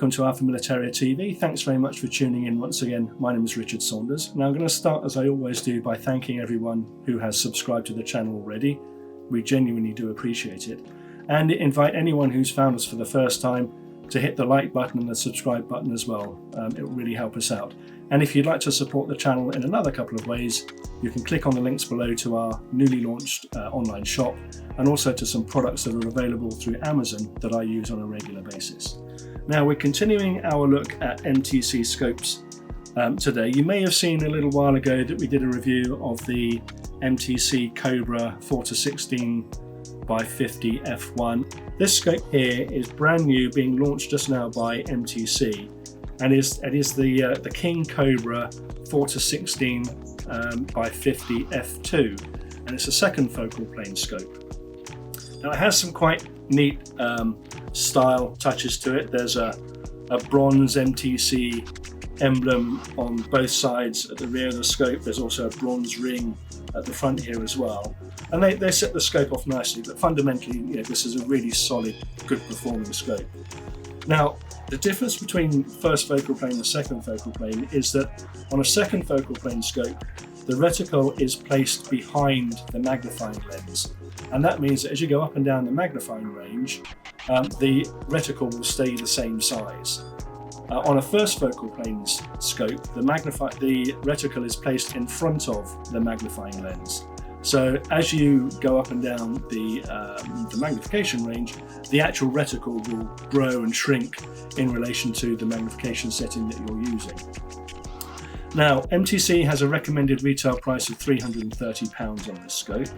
welcome to Alpha Militaria TV. Thanks very much for tuning in once again. My name is Richard Saunders. Now I'm going to start, as I always do, by thanking everyone who has subscribed to the channel already. We genuinely do appreciate it. And invite anyone who's found us for the first time to hit the like button and the subscribe button as well. It will really help us out. And if you'd like to support the channel in another couple of ways, you can click on the links below to our newly launched online shop, and also to some products that are available through Amazon that I use on a regular basis. Now we're continuing our look at MTC scopes today. You may have seen a little while ago that we did a review of the MTC Cobra 4-16 by 50 f1. This scope here is brand new, being launched just now by MTC, and it is the King Cobra 4-16 by 50 f2, and it's a second focal plane scope. Now it has some quite neat style touches to it. There's a bronze MTC emblem on both sides at the rear of the scope. There's also a bronze ring at the front here as well, and they set the scope off nicely, but fundamentally, this is a really solid, good performing scope. Now the difference between first focal plane and second focal plane is that on a second focal plane scope, the reticle is placed behind the magnifying lens, and that means that as you go up and down the magnifying range, the reticle will stay the same size. On a first focal plane scope, the reticle is placed in front of the magnifying lens. So as you go up and down the magnification range, the actual reticle will grow and shrink in relation to the magnification setting that you're using. Now, MTC has a recommended retail price of £330 on this scope.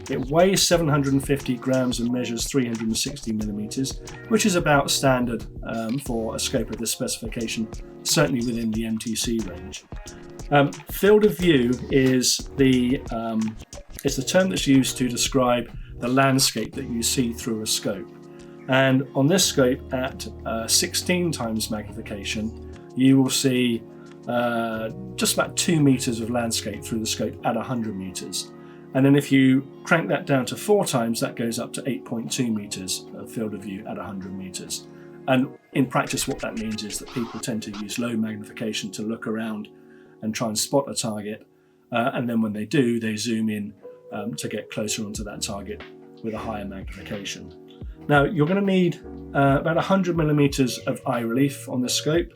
It weighs 750 grams and measures 360 millimeters, which is about standard for a scope of this specification, certainly within the MTC range. Field of view is the term that's used to describe the landscape that you see through a scope. And on this scope at 16 times magnification, you will see just about 2 meters of landscape through the scope at 100 meters. And then if you crank that down to 4 times, that goes up to 8.2 meters of field of view at 100 meters. And in practice, what that means is that people tend to use low magnification to look around and try and spot a target. And then when they do, they zoom in to get closer onto that target with a higher magnification. Now, you're going to need about 100 millimeters of eye relief on this scope.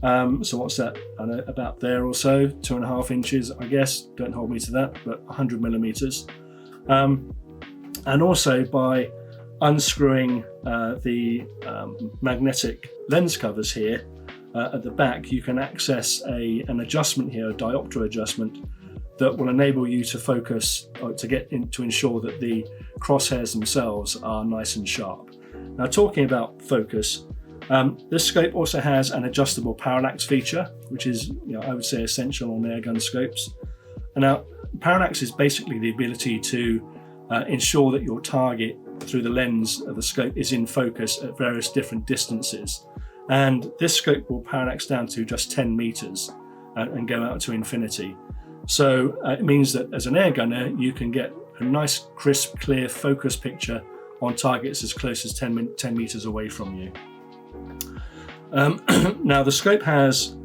So what's that? I know, about there or so, 2.5 inches, I guess. Don't hold me to that, but 100 millimeters. And also by unscrewing the magnetic lens covers here at the back, you can access an adjustment here, a diopter adjustment, that will enable you to focus, or to ensure that the crosshairs themselves are nice and sharp. Now, talking about focus, this scope also has an adjustable parallax feature, which is, I would say, essential on airgun scopes. And now, parallax is basically the ability to ensure that your target through the lens of the scope is in focus at various different distances. And this scope will parallax down to just 10 meters and go out to infinity. So it means that as an air gunner, you can get a nice, crisp, clear focus picture on targets as close as 10 meters away from you. Now the scope has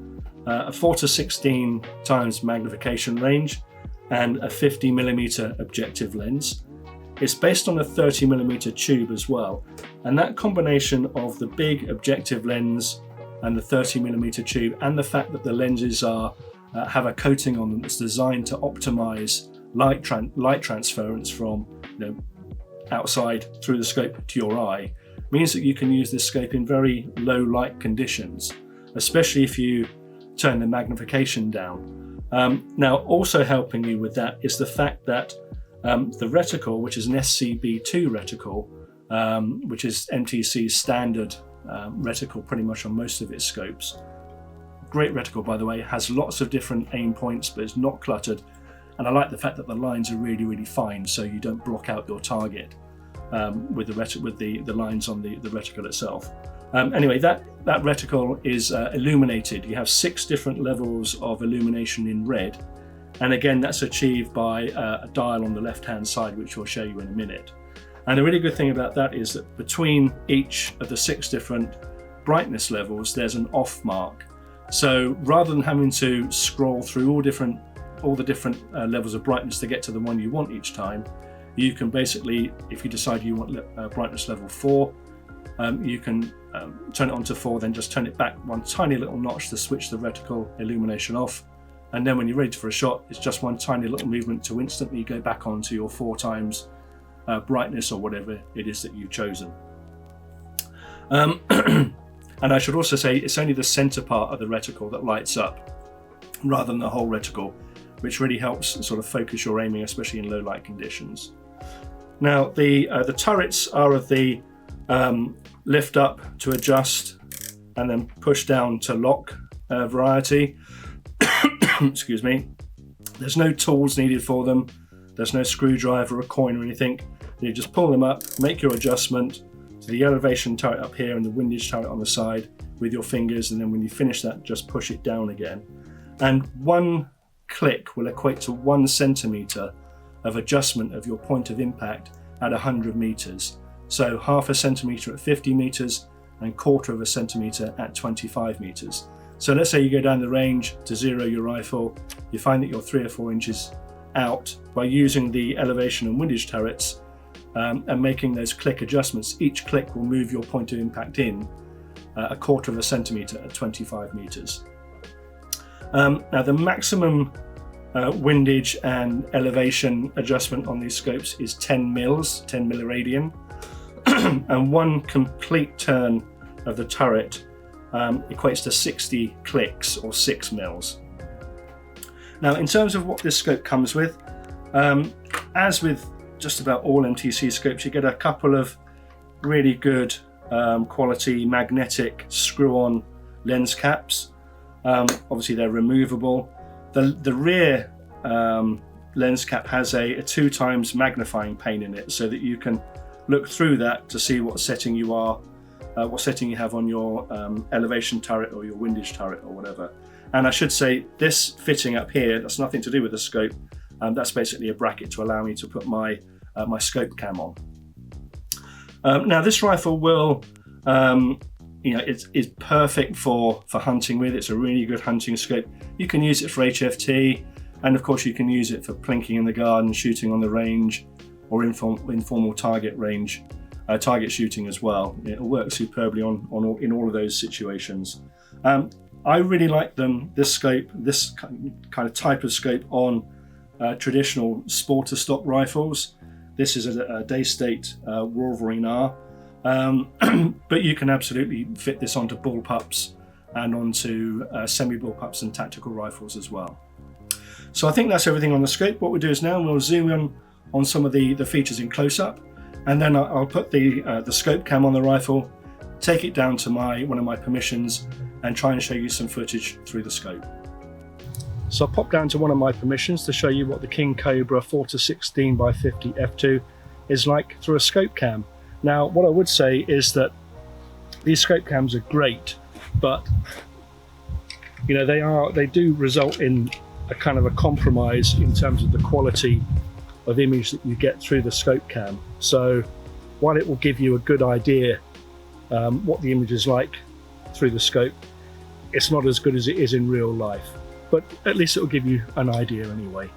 a 4-16 times magnification range and a 50 millimeter objective lens. It's based on a 30 millimeter tube as well, and that combination of the big objective lens and the 30 millimeter tube, and the fact that the lenses have a coating on them that's designed to optimize light transference from outside through the scope to your eye, means that you can use this scope in very low light conditions, especially if you turn the magnification down. Now, also helping you with that is the fact that the reticle, which is an SCB2 reticle, which is MTC's standard reticle pretty much on most of its scopes. Great reticle, by the way, has lots of different aim points, but it's not cluttered. And I like the fact that the lines are really, really fine, so you don't block out your target with the lines on the reticle itself. Anyway, that reticle is illuminated. You have 6 different levels of illumination in red, and again, that's achieved by a dial on the left-hand side, which we'll show you in a minute. And the really good thing about that is that between each of the 6 different brightness levels, there's an off mark. So rather than having to scroll through all the different levels of brightness to get to the one you want each time, you can basically, if you decide you want brightness level 4, you can turn it on to 4, then just turn it back one tiny little notch to switch the reticle illumination off. And then when you're ready for a shot, it's just one tiny little movement to instantly go back onto your 4 times brightness or whatever it is that you've chosen. And I should also say it's only the center part of the reticle that lights up rather than the whole reticle, which really helps sort of focus your aiming, especially in low light conditions. Now the turrets are of the lift up to adjust and then push down to lock variety. Excuse me. There's no tools needed for them. There's no screwdriver or coin or anything. You just pull them up, make your adjustment to the elevation turret up here and the windage turret on the side with your fingers, and then when you finish that, just push it down again. And one click will equate to 1 centimeter of adjustment of your point of impact at 100 meters. So half a centimeter at 50 meters and quarter of a centimeter at 25 meters. So let's say you go down the range to zero your rifle, you find that you're 3 or 4 inches out. By using the elevation and windage turrets and making those click adjustments, each click will move your point of impact in a quarter of a centimeter at 25 meters. Now the maximum windage and elevation adjustment on these scopes is 10 milliradian, and 1 complete turn of the turret equates to 60 clicks or 6 mils. Now in terms of what this scope comes with, as with just about all MTC scopes, you get a couple of really good quality magnetic screw-on lens caps. Obviously they're removable. The rear lens cap has a 2 times magnifying pane in it, so that you can look through that to see what setting you are, what setting you have on your elevation turret or your windage turret or whatever. And I should say, this fitting up here, that's nothing to do with the scope. That's basically a bracket to allow me to put my my scope cam on. Now this rifle will, it's perfect for hunting with. It's a really good hunting scope. You can use it for HFT, and of course you can use it for plinking in the garden, shooting on the range, or informal target shooting as well. It'll work superbly in all of those situations. I really like this scope, this kind of type of scope on traditional sporter stock rifles. This is a Daystate Wolverine R, but you can absolutely fit this onto bullpups and onto semi-bullpups and tactical rifles as well. So I think that's everything on the scope. What we'll do is now we'll zoom in on some of the features in close-up, and then I'll put the scope cam on the rifle, take it down to one of my permissions, and try and show you some footage through the scope. So I'll pop down to one of my permissions to show you what the King Cobra 4-16 by 50 f2 is like through a scope cam. Now what I would say is that these scope cams are great, but they do result in a kind of a compromise in terms of the quality of image that you get through the scope cam. So while it will give you a good idea what the image is like through the scope, it's not as good as it is in real life, but at least it will give you an idea anyway.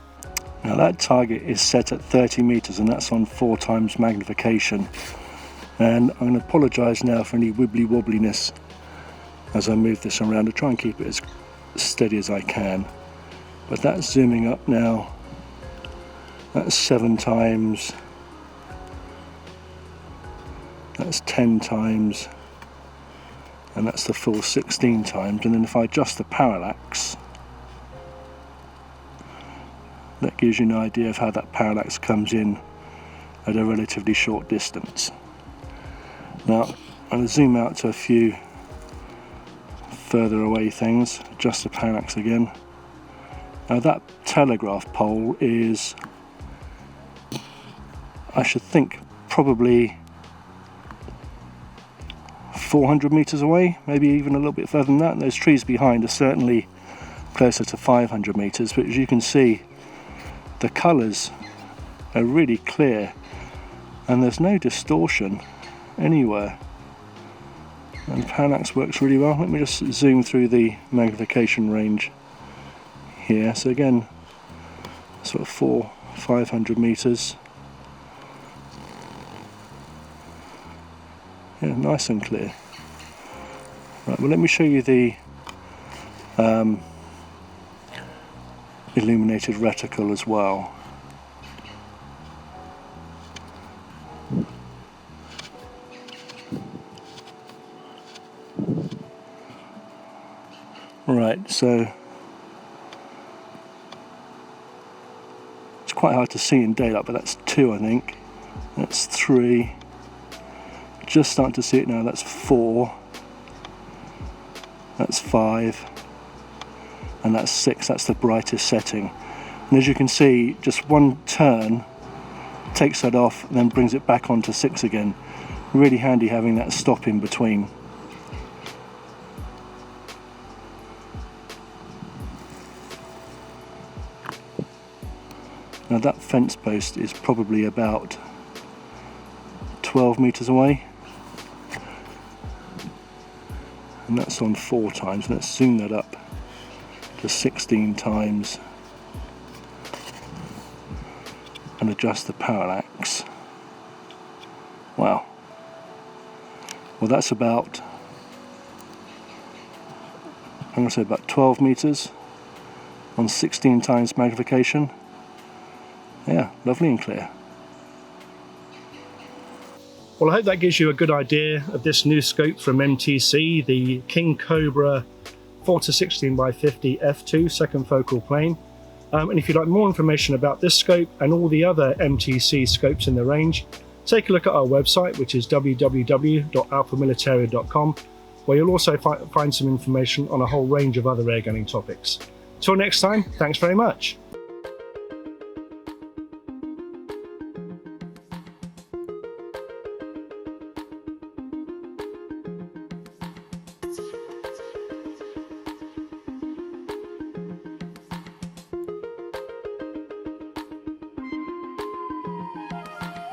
Now that target is set at 30 meters, and that's on 4 times magnification, and I'm going to apologize now for any wibbly wobbliness as I move this around. to try and keep it as steady as I can, but that's zooming up now. That's 7 times, that's 10 times, and that's the full 16 times. And then if I adjust the parallax, that gives you an idea of how that parallax comes in at a relatively short distance. Now I'm going to zoom out to a few further away things, adjust the parallax again. Now that telegraph pole is, I should think, probably 400 meters away, maybe even a little bit further than that. And those trees behind are certainly closer to 500 meters, but as you can see, the colors are really clear and there's no distortion anywhere. And Parallax works really well. Let me just zoom through the magnification range here. So again, sort of 400-500 meters. Yeah, nice and clear. Right, well, let me show you the Illuminated Reticle as well. Right, so it's quite hard to see in daylight, but that's 2, I think. That's 3. Just starting to see it now. That's 4. That's 5. And that's 6. That's the brightest setting. And as you can see, just one turn takes that off and then brings it back onto 6 again. Really handy having that stop in between. Now that fence post is probably about 12 meters away, and that's on 4 times. Let's zoom that up to 16 times and adjust the parallax. Wow. Well, that's about, I'm going to say about 12 meters on 16 times magnification. Yeah, lovely and clear. Well, I hope that gives you a good idea of this new scope from MTC, the King Cobra 4-16 by 50 f2 second focal plane. And if you'd like more information about this scope and all the other MTC scopes in the range, take a look at our website, which is www.alphamilitaria.com, where you'll also find some information on a whole range of other airgunning topics. Till next time, thanks very much.